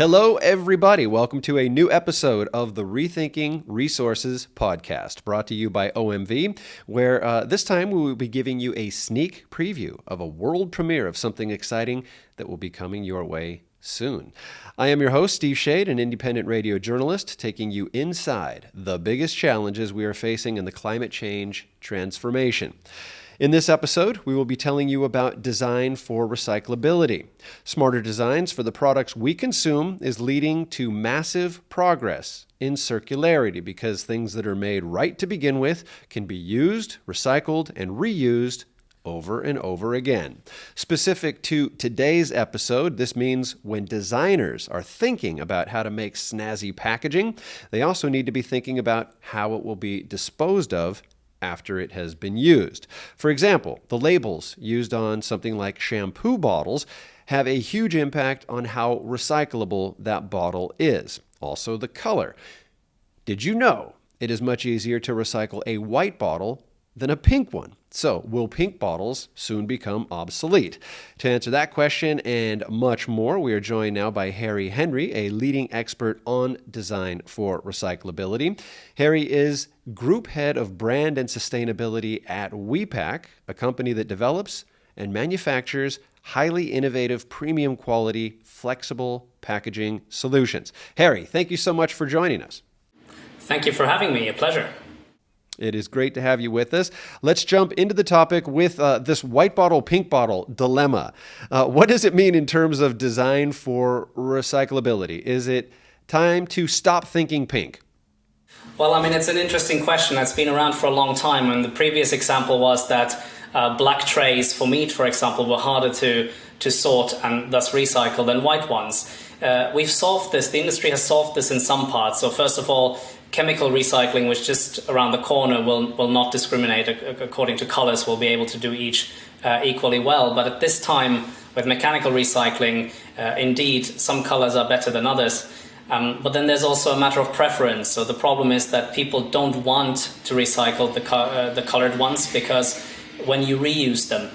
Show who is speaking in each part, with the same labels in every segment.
Speaker 1: Hello, everybody. Welcome to a new episode of the Rethinking Resources podcast, brought to you by OMV, where this time we will be giving you a sneak preview of a world premiere of something exciting that will be coming your way soon. I am your host, Steve Shade, an independent radio journalist, taking you inside the biggest challenges we are facing in the climate change transformation. In this episode, we will be telling you about design for recyclability. Smarter designs for the products we consume is leading to massive progress in circularity because things that are made right to begin with can be used, recycled, and reused over and over again. Specific to today's episode, this means when designers are thinking about how to make snazzy packaging, they also need to be thinking about how it will be disposed of after it has been used. For example, the labels used on something like shampoo bottles have a huge impact on how recyclable that bottle is. Also, the color. Did you know it is much easier to recycle a white bottle than a pink one? So, will pink bottles soon become obsolete? To answer that question and much more, we are joined now by Harry Henry, a leading expert on design for recyclability. Harry is Group Head of Brand and Sustainability at WePack, a company that develops and manufactures highly innovative, premium quality, flexible packaging solutions. Harry, thank you so much for joining us.
Speaker 2: Thank you for having me. A pleasure.
Speaker 1: It is great to have you with us. Let's jump into the topic with this white bottle, pink bottle dilemma. What does it mean in terms of design for recyclability? Is it time to stop thinking pink?
Speaker 2: Well, it's an interesting question that's been around for a long time. And the previous example was that black trays for meat, for example, were harder to sort and thus recycle than white ones. We've solved this. The industry has solved this in some parts. So first of all, chemical recycling, which just around the corner will not discriminate according to colors, will be able to do each equally well. But at this time, with mechanical recycling, indeed, some colors are better than others. But then there's also a matter of preference. So the problem is that people don't want to recycle the colored ones because when you reuse them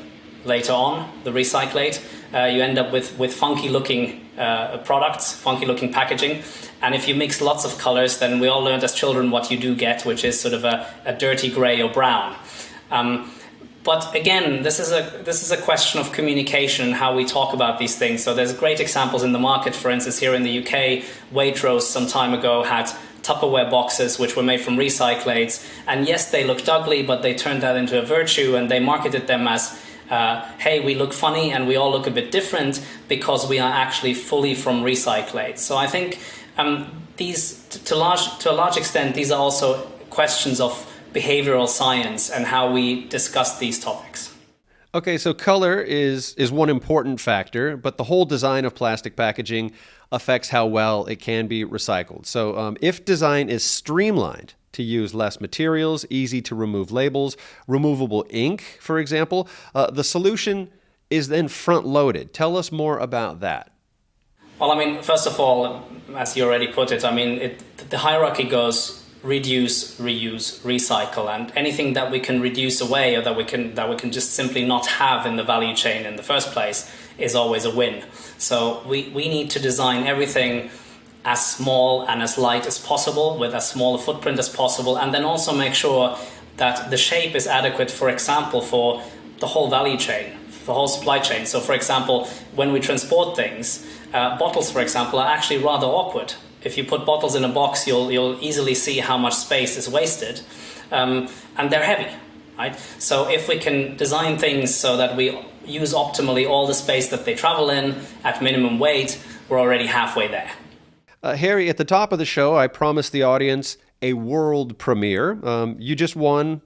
Speaker 2: later on, the recyclate, you end up with funky looking products, funky looking packaging. And if you mix lots of colors, then we all learned as children what you do get, which is sort of a dirty gray or brown. But again, this is a question of communication and how we talk about these things. So there's great examples in the market. For instance, here in the UK, Waitrose some time ago had Tupperware boxes which were made from recyclates. And yes, they looked ugly, but they turned that into a virtue, and they marketed them as hey, we look funny and we all look a bit different because we are actually fully from recyclate. So I think these, to a large extent, these are also questions of behavioral science and how we discuss these topics.
Speaker 1: Okay, so color is one important factor, but the whole design of plastic packaging affects how well it can be recycled. So if design is streamlined to use less materials, easy to remove labels, removable ink, for example, the solution is then front-loaded. Tell us more about that.
Speaker 2: Well, first of all, as you already put it, the hierarchy goes reduce, reuse, recycle, and anything that we can reduce away or that we can just simply not have in the value chain in the first place is always a win. So we need to design everything as small and as light as possible, with as small a footprint as possible, and then also make sure that the shape is adequate, for example, for the whole value chain, the whole supply chain. So, for example, when we transport things, bottles, for example, are actually rather awkward. If you put bottles in a box, you'll easily see how much space is wasted, and they're heavy, right? So if we can design things so that we use optimally all the space that they travel in at minimum weight, we're already halfway there.
Speaker 1: Harry, at the top of the show, I promised the audience a world premiere. You just won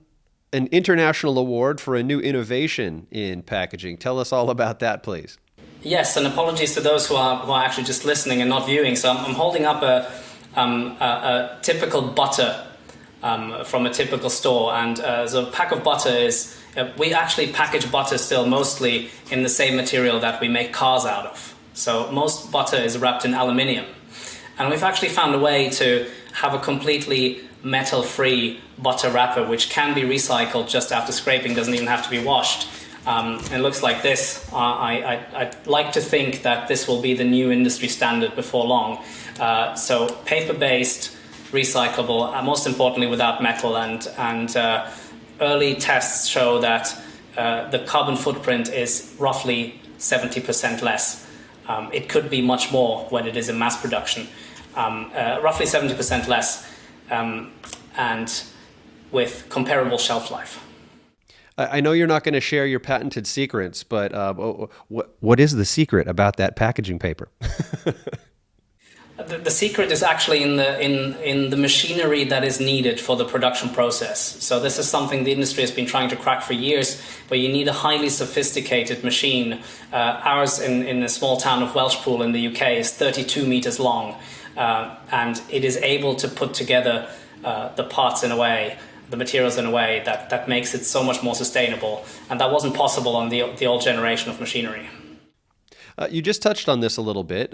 Speaker 1: an international award for a new innovation in packaging. Tell us all about that, please.
Speaker 2: Yes, and apologies to those who are actually just listening and not viewing. So I'm holding up a typical butter from a typical store, and so a pack of butter is. We actually package butter still mostly in the same material that we make cars out of. So most butter is wrapped in aluminium. And we've actually found a way to have a completely metal-free butter wrapper, which can be recycled just after scraping, doesn't even have to be washed. It looks like this. I'd like to think that this will be the new industry standard before long. So paper-based, recyclable, most importantly without metal, and early tests show that the carbon footprint is roughly 70% less. It could be much more when it is in mass production. Roughly 70% less, and with comparable shelf life.
Speaker 1: I know you're not going to share your patented secrets, but what is the secret about that packaging paper?
Speaker 2: The secret is actually in the machinery that is needed for the production process. So this is something the industry has been trying to crack for years, but you need a highly sophisticated machine. Ours in a small town of Welshpool in the UK is 32 meters long, and it is able to put together the parts in a way, the materials in a way that makes it so much more sustainable. And that wasn't possible on the old generation of machinery.
Speaker 1: You just touched on this a little bit.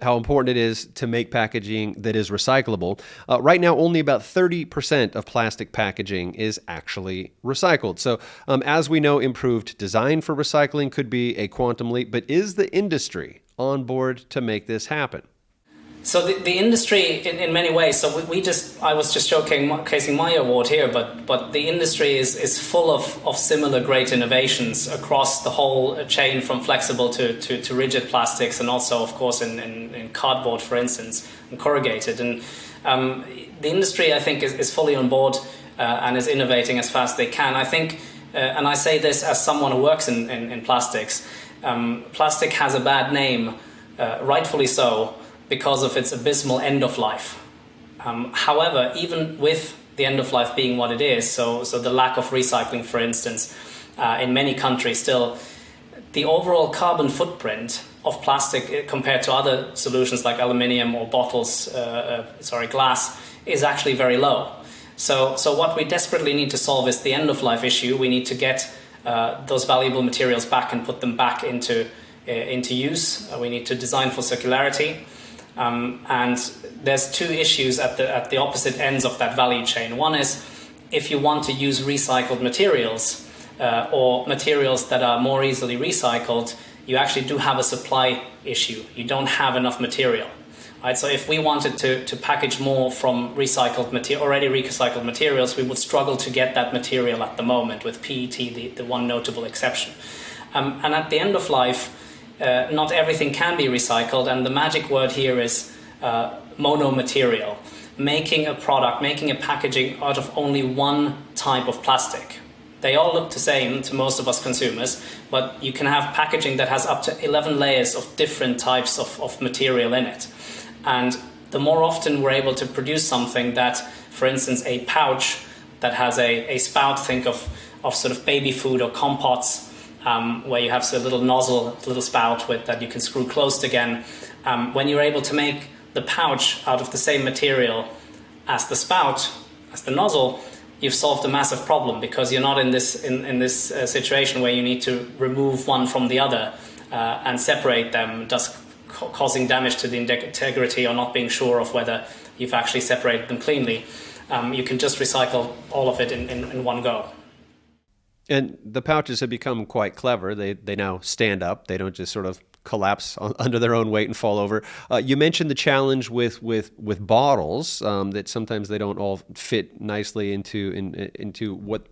Speaker 1: How important it is to make packaging that is recyclable. Right now, only about 30% of plastic packaging is actually recycled. So as we know, improved design for recycling could be a quantum leap, but is the industry on board to make this happen?
Speaker 2: So the industry, in many ways, so I was just showcasing my award here, but the industry is full of similar great innovations across the whole chain, from flexible to rigid plastics, and also, of course, in cardboard, for instance, and corrugated. And the industry, I think, is fully on board and is innovating as fast as they can. I think, and I say this as someone who works in plastics, plastic has a bad name, rightfully so, because of its abysmal end of life. However, even with the end of life being what it is, so the lack of recycling, for instance, in many countries still, the overall carbon footprint of plastic compared to other solutions like aluminium or glass is actually very low. So what we desperately need to solve is the end of life issue. We need to get those valuable materials back and put them back into use. We need to design for circularity. And there's two issues at the opposite ends of that value chain. One is, if you want to use recycled materials or materials that are more easily recycled, you actually do have a supply issue. You don't have enough material. Right? So if we wanted to package more from already recycled materials, we would struggle to get that material at the moment, with PET the one notable exception. And at the end of life, not everything can be recycled, and the magic word here is mono-material. Making a product, making a packaging out of only one type of plastic. They all look the same to most of us consumers, but you can have packaging that has up to 11 layers of different types of material in it. And the more often we're able to produce something that, for instance, a pouch that has a spout, think of sort of baby food or compots, where you have a little nozzle, a little spout that you can screw closed again. When you're able to make the pouch out of the same material as the spout, as the nozzle, you've solved a massive problem, because you're not in this situation where you need to remove one from the other and separate them, thus causing damage to the integrity, or not being sure of whether you've actually separated them cleanly. You can just recycle all of it in one go.
Speaker 1: And the pouches have become quite clever. They now stand up. They don't just sort of collapse under their own weight and fall over. You mentioned the challenge with bottles, that sometimes they don't all fit nicely into what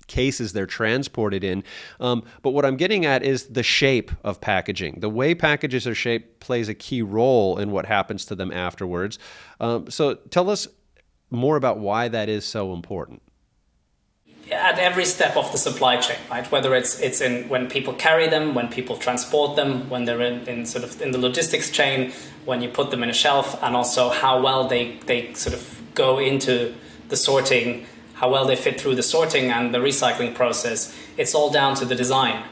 Speaker 1: cases they're transported in. But what I'm getting at is the shape of packaging. The way packages are shaped plays a key role in what happens to them afterwards. So tell us more about why that is so important.
Speaker 2: At every step of the supply chain, right? Whether it's in when people carry them, when people transport them, when they're in sort of in the logistics chain, when you put them in a shelf, and also how well they sort of go into the sorting, how well they fit through the sorting and the recycling process. It's all down to the design.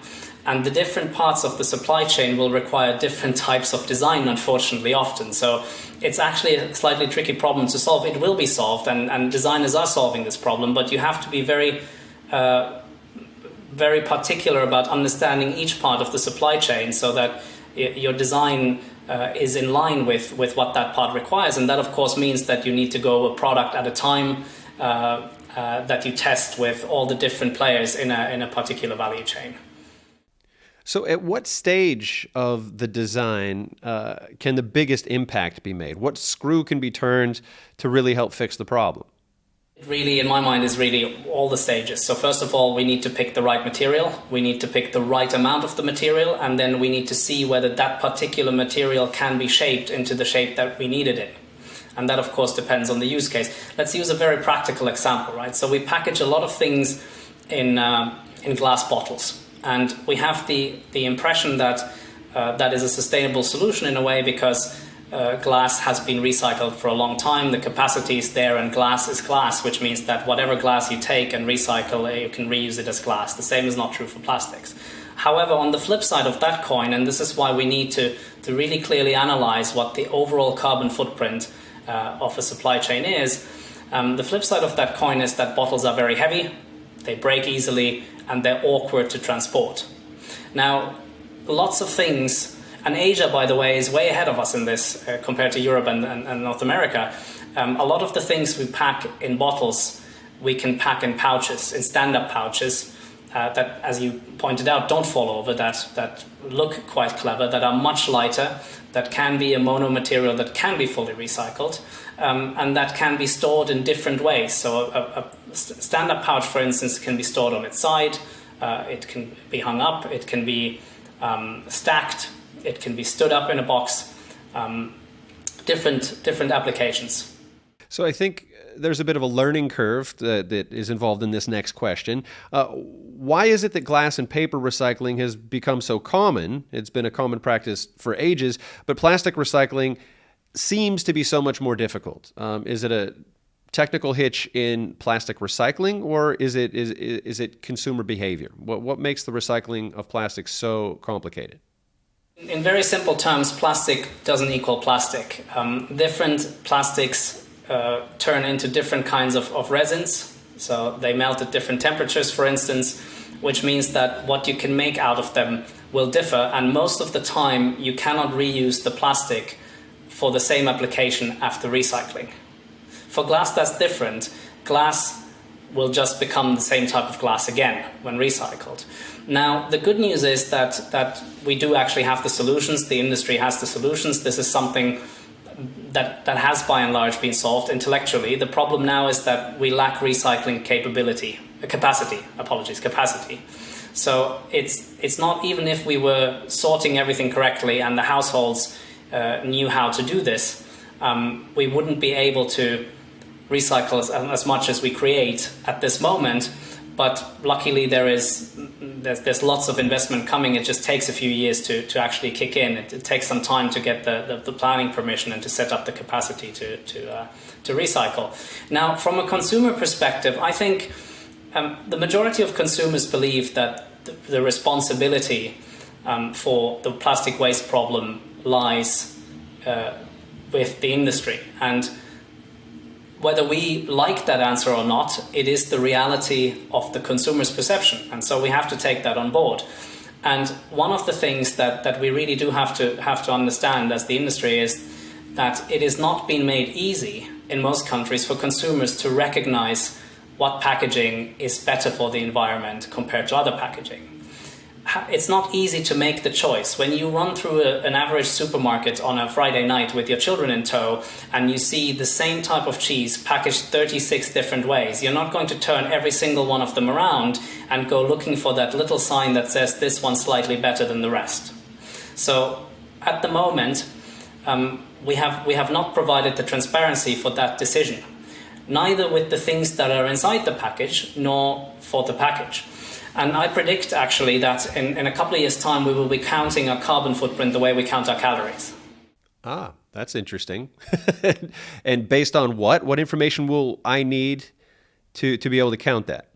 Speaker 2: And the different parts of the supply chain will require different types of design, unfortunately, often. So it's actually a slightly tricky problem to solve. It will be solved, and designers are solving this problem, but you have to be very, very particular about understanding each part of the supply chain, so that your design is in line with what that part requires. And that, of course, means that you need to go a product at a time, that you test with all the different players in a particular value chain.
Speaker 1: So at what stage of the design can the biggest impact be made? What screw can be turned to really help fix the problem?
Speaker 2: Really, in my mind, is really all the stages. So first of all, we need to pick the right material. We need to pick the right amount of the material, and then we need to see whether that particular material can be shaped into the shape that we need it in. And that, of course, depends on the use case. Let's use a very practical example, right? So we package a lot of things in glass bottles, and we have the impression that that is a sustainable solution in a way because glass has been recycled for a long time, the capacity is there, and glass is glass, which means that whatever glass you take and recycle, you can reuse it as glass. The same is not true for plastics. However, on the flip side of that coin, and this is why we need to really clearly analyze what the overall carbon footprint of a supply chain is, the flip side of that coin is that bottles are very heavy, they break easily, and they're awkward to transport. Now, lots of things. And Asia, by the way, is way ahead of us in this compared to Europe and North America. A lot of the things we pack in bottles, we can pack in pouches, in stand-up pouches that, as you pointed out, don't fall over, that look quite clever, that are much lighter, that can be a mono material that can be fully recycled, and that can be stored in different ways. So a stand-up pouch, for instance, can be stored on its side, it can be hung up, it can be stacked, it can be stood up in a box, different applications.
Speaker 1: So I think there's a bit of a learning curve that is involved in this next question. Why is it that glass and paper recycling has become so common? It's been a common practice for ages, but plastic recycling seems to be so much more difficult. Is it a technical hitch in plastic recycling, or is it consumer behavior? What makes the recycling of plastic so complicated?
Speaker 2: In very simple terms, plastic doesn't equal plastic. Different plastics turn into different kinds of resins. So they melt at different temperatures, for instance, which means that what you can make out of them will differ. And most of the time, you cannot reuse the plastic for the same application after recycling. For glass, that's different. Glass will just become the same type of glass again when recycled. Now, the good news is that we do actually have the solutions. The industry has the solutions. This is something that has by and large been solved intellectually. The problem now is that we lack recycling capacity. So it's not, even if we were sorting everything correctly and the households knew how to do this, we wouldn't be able to recycle as much as we create at this moment. But luckily there's lots of investment coming. It just takes a few years to actually kick in. It takes some time to get the planning permission and to set up the capacity to recycle. Now, from a consumer perspective, I think the majority of consumers believe that the responsibility for the plastic waste problem lies with the industry. And whether we like that answer or not, it is the reality of the consumer's perception. And so we have to take that on board. And one of the things that we really do have to understand as the industry is that it is not being made easy in most countries for consumers to recognize what packaging is better for the environment compared to other packaging. It's not easy to make the choice. When you run through an average supermarket on a Friday night with your children in tow and you see the same type of cheese packaged 36 different ways, you're not going to turn every single one of them around and go looking for that little sign that says this one's slightly better than the rest. So at the moment, we have not provided the transparency for that decision, neither with the things that are inside the package nor for the package. And I predict, actually, that in a couple of years' time, we will be counting our carbon footprint the way we count our calories.
Speaker 1: Ah, that's interesting. And based on what? What information will I need to be able to count that?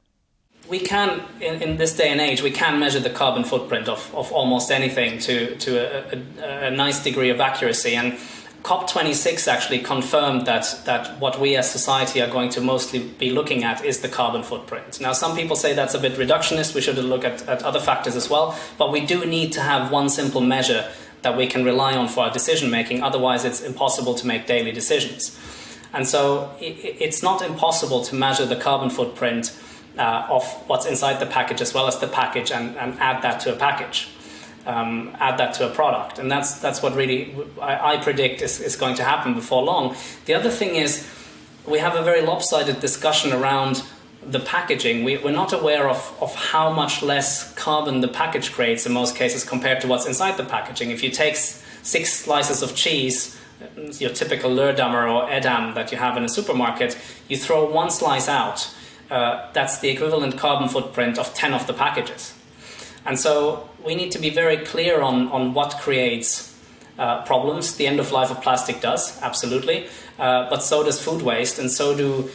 Speaker 2: We can, in this day and age, we can measure the carbon footprint of almost anything to a nice degree of accuracy. And COP26 actually confirmed that what we as society are going to mostly be looking at is the carbon footprint. Now, some people say that's a bit reductionist. We should look at other factors as well. But we do need to have one simple measure that we can rely on for our decision making. Otherwise, it's impossible to make daily decisions. And so it's not impossible to measure the carbon footprint of what's inside the package as well as the package and add that to a package, add that to a product. And that's what really I predict is going to happen before long. The other thing is we have a very lopsided discussion around the packaging. We're not aware of how much less carbon the package creates in most cases compared to what's inside the packaging. If you take 6 slices of cheese, your typical Leerdammer or Edam that you have in a supermarket, you throw 1 slice out, that's the equivalent carbon footprint of 10 of the packages. And so we need to be very clear on what creates problems. The end of life of plastic does, absolutely, but so does food waste, and so do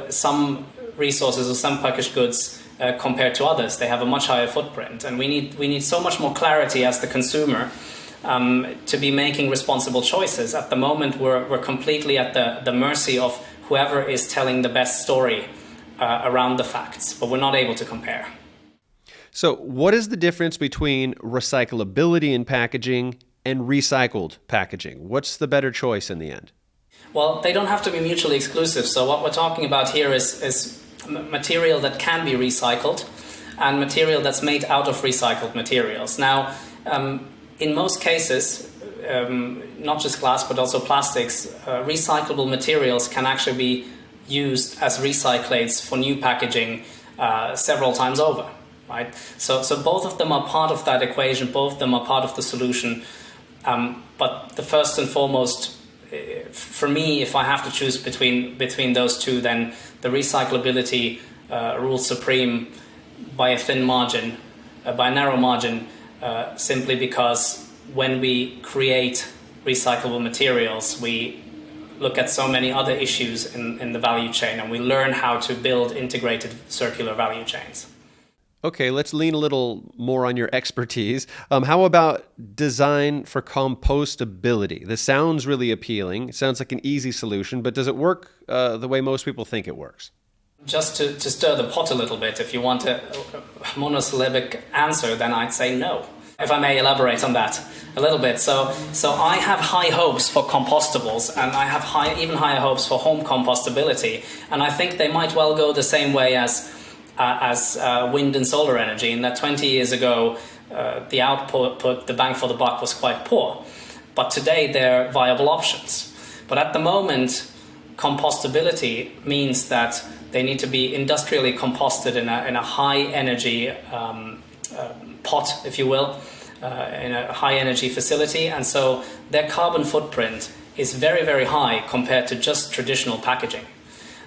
Speaker 2: some resources or some packaged goods compared to others. They have a much higher footprint, and we need so much more clarity as the consumer to be making responsible choices. At the moment, we're completely at the mercy of whoever is telling the best story around the facts, but we're not able to compare.
Speaker 1: So what is the difference between recyclability in packaging and recycled packaging? What's the better choice in the end?
Speaker 2: Well, they don't have to be mutually exclusive. So what we're talking about here is material that can be recycled and material that's made out of recycled materials. Now, in most cases, not just glass but also plastics, recyclable materials can actually be used as recyclates for new packaging several times over. Right? So both of them are part of that equation, both of them are part of the solution. But the first and foremost, for me, if I have to choose between those two, then the recyclability rules supreme by a thin margin, by a narrow margin, simply because when we create recyclable materials, we look at so many other issues in the value chain, and we learn how to build integrated circular value chains.
Speaker 1: Okay, let's lean a little more on your expertise. How about design for compostability? This sounds really appealing. It sounds like an easy solution, but does it work the way most people think it works?
Speaker 2: Just to stir the pot a little bit, if you want a monosyllabic answer, then I'd say no. If I may elaborate on that a little bit. So I have high hopes for compostables, and I have even higher hopes for home compostability. And I think they might well go the same way as wind and solar energy, in that 20 years ago, the output, the bang for the buck was quite poor. But today they're viable options. But at the moment, compostability means that they need to be industrially composted in a high energy pot, if you will, in a high energy facility. And so their carbon footprint is very, very high compared to just traditional packaging.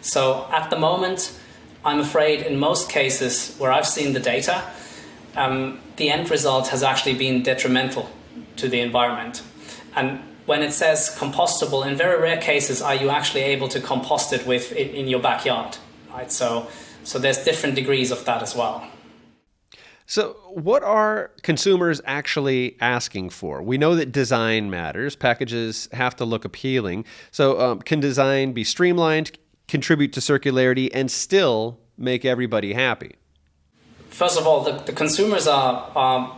Speaker 2: So at the moment, I'm afraid in most cases where I've seen the data, the end result has actually been detrimental to the environment. And when it says compostable, in very rare cases are you actually able to compost it in your backyard, right? So there's different degrees of that as well.
Speaker 1: So what are consumers actually asking for? We know that design matters. Packages have to look appealing. So can design be streamlined, contribute to circularity, and still make everybody happy?
Speaker 2: First of all, the consumers are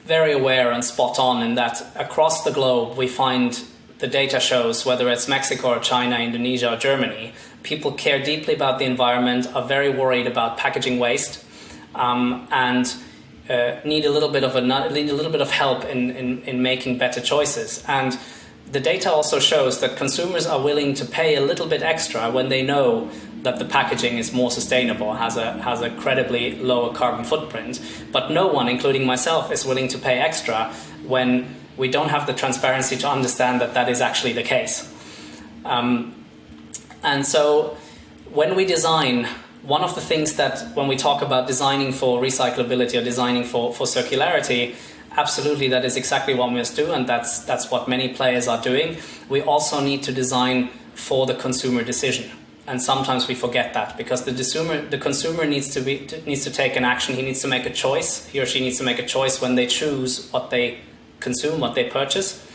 Speaker 2: very aware and spot on in that across the globe we find the data shows, whether it's Mexico or China, Indonesia or Germany, people care deeply about the environment, are very worried about packaging waste, and need a little bit of help in making better choices. And the data also shows that consumers are willing to pay a little bit extra when they know that the packaging is more sustainable, has a credibly lower carbon footprint. But no one, including myself, is willing to pay extra when we don't have the transparency to understand that that is actually the case. And so when we design, one of the things that when we talk about designing for recyclability or designing for circularity, absolutely, that is exactly what we must do, and that's what many players are doing. We also need to design for the consumer decision, and sometimes we forget that because the consumer needs to take an action. He needs to make a choice. He or she needs to make a choice when they choose what they consume, what they purchase,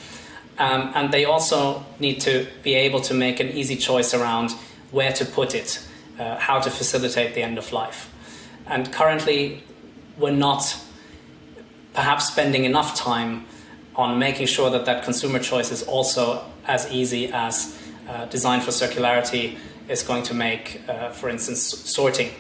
Speaker 2: and they also need to be able to make an easy choice around where to put it, how to facilitate the end of life. And currently, we're not perhaps spending enough time on making sure that consumer choice is also as easy as designed for circularity is going to make, for instance, sorting.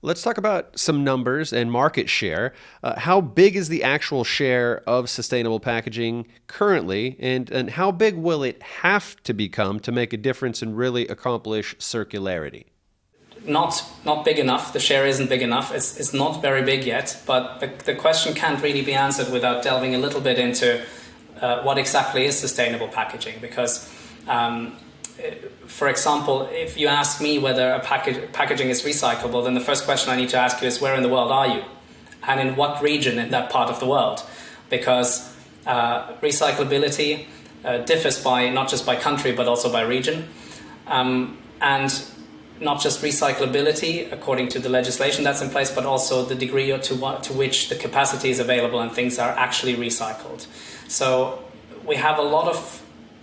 Speaker 1: Let's talk about some numbers and market share. How big is the actual share of sustainable packaging currently, and how big will it have to become to make a difference and really accomplish circularity?
Speaker 2: Not big enough. The share isn't big enough. It's not very big yet, but the question can't really be answered without delving a little bit into what exactly is sustainable packaging, because for example, if you ask me whether a packaging is recyclable, then the first question I need to ask you is, where in the world are you? And in what region in that part of the world? Because recyclability differs by not just by country, but also by region. And not just recyclability, according to the legislation that's in place, but also the degree to which the capacity is available and things are actually recycled. So we have a lot of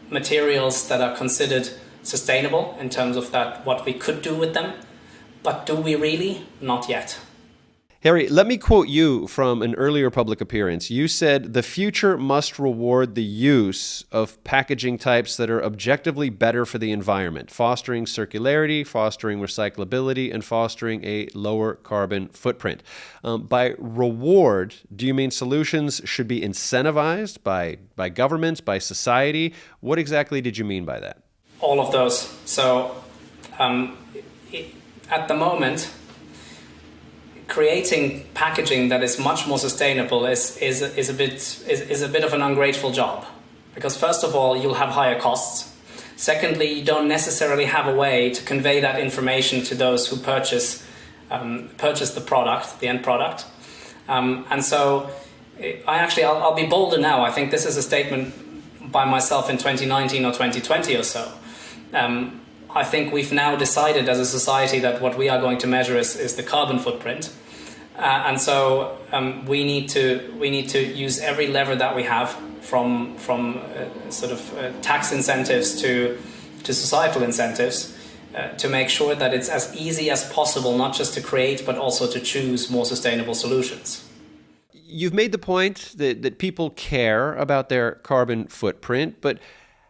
Speaker 2: materials that are considered sustainable in terms of that what we could do with them, but do we really? Not yet.
Speaker 1: Harry, let me quote you from an earlier public appearance. You said, "The future must reward the use of packaging types that are objectively better for the environment, fostering circularity, fostering recyclability, and fostering a lower carbon footprint." By reward, do you mean solutions should be incentivized by governments, by society? What exactly did you mean by that?
Speaker 2: All of those. So at the moment, creating packaging that is much more sustainable is a bit of an ungrateful job, because first of all, you'll have higher costs. Secondly, you don't necessarily have a way to convey that information to those who purchase the product, the end product. And so I'll be bolder now. I think this is a statement by myself in 2019 or 2020 or so. I think we've now decided as a society that what we are going to measure is the carbon footprint, and so we need to use every lever that we have, from tax incentives to societal incentives, to make sure that it's as easy as possible not just to create but also to choose more sustainable solutions.
Speaker 1: You've made the point that people care about their carbon footprint, but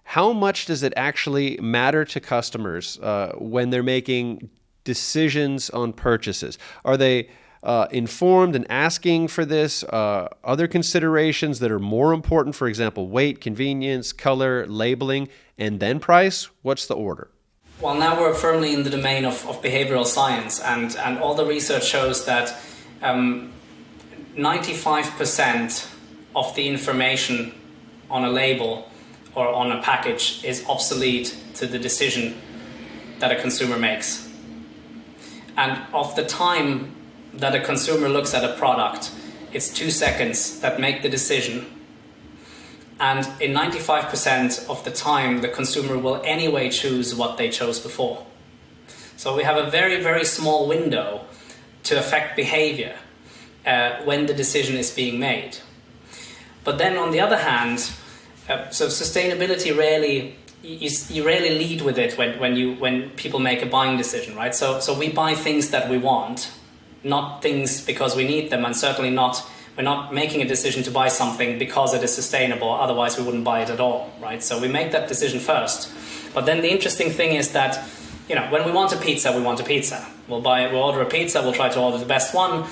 Speaker 1: how much does it actually matter to customers when they're making decisions on purchases? Are they informed and asking for this? Other considerations that are more important, for example, weight, convenience, color, labeling, and then price? What's the order?
Speaker 2: Well, now we're firmly in the domain of behavioral science, and all the research shows that 95% of the information on a label or on a package is obsolete to the decision that a consumer makes. And of the time that a consumer looks at a product, it's 2 seconds that make the decision. And in 95% of the time, the consumer will anyway choose what they chose before. So we have a very, very small window to affect behavior when the decision is being made. But then on the other hand, so sustainability rarely, you rarely lead with it when people make a buying decision, right? So we buy things that we want, not things because we need them, and certainly we're not making a decision to buy something because it is sustainable, otherwise we wouldn't buy it at all, right? So we make that decision first. But then the interesting thing is that, when we want a pizza, we want a pizza. We'll order a pizza, we'll try to order the best one.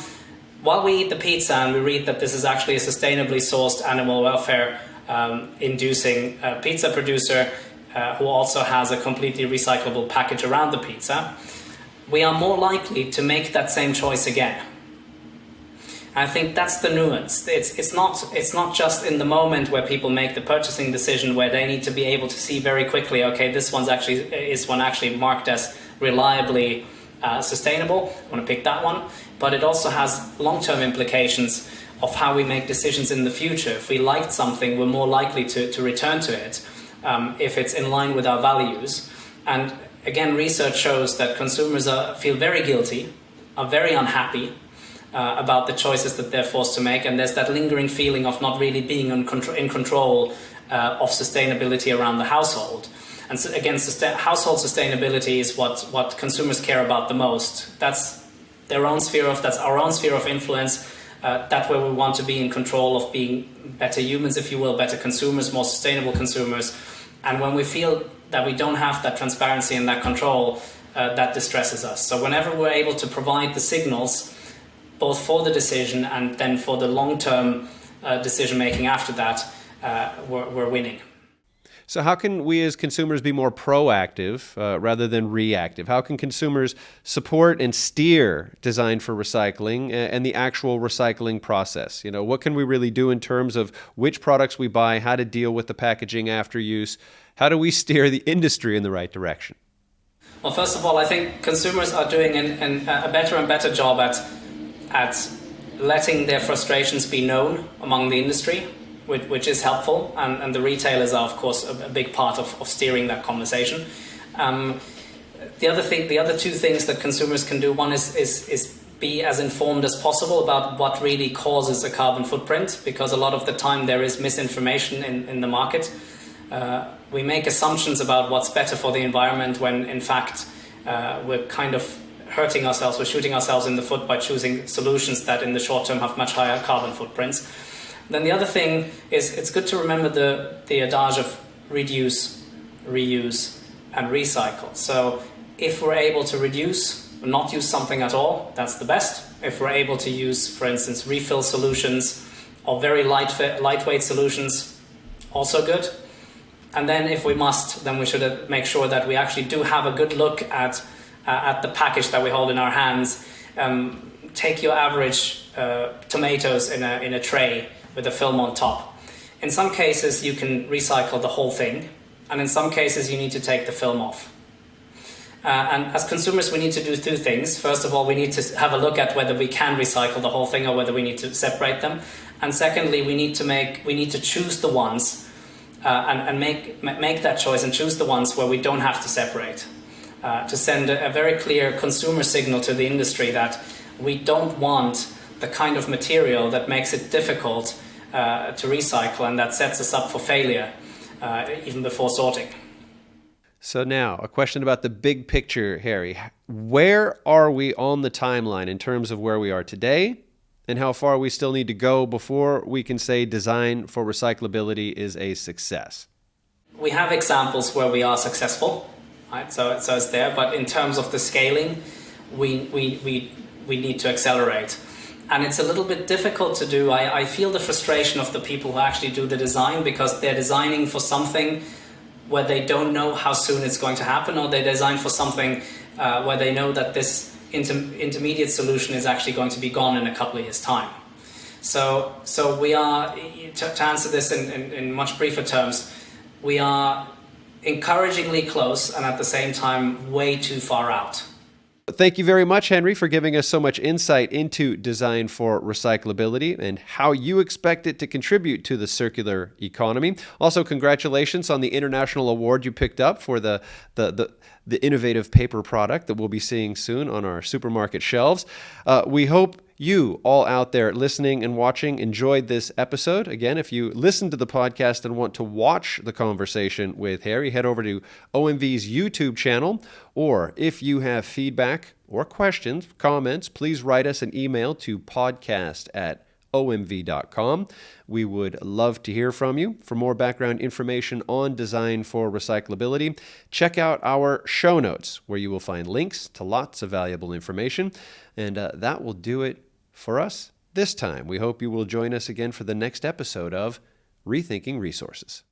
Speaker 2: While we eat the pizza and we read that this is actually a sustainably sourced animal welfare inducing pizza producer who also has a completely recyclable package around the pizza, we are more likely to make that same choice again. I think that's the nuance. It's not just in the moment where people make the purchasing decision where they need to be able to see very quickly, okay, this one actually marked as reliably sustainable, I want to pick that one. But it also has long-term implications of how we make decisions in the future. If we liked something, we're more likely to return to it if it's in line with our values. And again, research shows that consumers feel very guilty, are very unhappy about the choices that they're forced to make, and there's that lingering feeling of not really being in control of sustainability around the household. And so again, household sustainability is what consumers care about the most. That's our own sphere of influence. That's where we want to be in control of being better humans, if you will, better consumers, more sustainable consumers. And when we feel that we don't have that transparency and that control, that distresses us. So whenever we're able to provide the signals, both for the decision and then for the long-term decision making after that, we're winning.
Speaker 1: So how can we as consumers be more proactive rather than reactive? How can consumers support and steer design for recycling and the actual recycling process? What can we really do in terms of which products we buy, how to deal with the packaging after use? How do we steer the industry in the right direction?
Speaker 2: Well, first of all, I think consumers are doing a better and better job at letting their frustrations be known among the industry, which is helpful, and the retailers are, of course, a big part of steering that conversation. The other two things that consumers can do, one is be as informed as possible about what really causes a carbon footprint, because a lot of the time there is misinformation in the market. We make assumptions about what's better for the environment when, in fact, we're kind of hurting ourselves, we're shooting ourselves in the foot by choosing solutions that in the short term have much higher carbon footprints. Then the other thing is it's good to remember the adage of reduce, reuse, and recycle. So if we're able to reduce, not use something at all, that's the best. If we're able to use, for instance, refill solutions or very lightweight solutions, also good. And then if we must, then we should make sure that we actually do have a good look at the package that we hold in our hands. Take your average tomatoes in a tray with a film on top. In some cases, you can recycle the whole thing, and in some cases, you need to take the film off. And as consumers, we need to do two things. First of all, we need to have a look at whether we can recycle the whole thing or whether we need to separate them. And secondly, we need to choose the ones and make that choice and choose the ones where we don't have to separate. To send a very clear consumer signal to the industry that we don't want the kind of material that makes it difficult to recycle and that sets us up for failure even before sorting.
Speaker 1: So now, a question about the big picture, Harry. Where are we on the timeline in terms of where we are today and how far we still need to go before we can say design for recyclability is a success?
Speaker 2: We have examples where we are successful, right? So it's there, but in terms of the scaling, we need to accelerate. And it's a little bit difficult to do. I feel the frustration of the people who actually do the design because they're designing for something where they don't know how soon it's going to happen, or they design for something where they know that this intermediate solution is actually going to be gone in a couple of years' time. So we are, to answer this in much briefer terms, we are encouragingly close and at the same time way too far out.
Speaker 1: Thank you very much, Henry, for giving us so much insight into design for recyclability and how you expect it to contribute to the circular economy. Also, congratulations on the international award you picked up for the innovative paper product that we'll be seeing soon on our supermarket shelves. We hope you all out there listening and watching enjoyed this episode. Again, if you listen to the podcast and want to watch the conversation with Harry, head over to OMV's YouTube channel. Or if you have feedback or questions, comments, please write us an email to podcast@omv.com. We would love to hear from you. For more background information on design for recyclability, check out our show notes where you will find links to lots of valuable information. And that will do it for us this time. We hope you will join us again for the next episode of Rethinking Resources.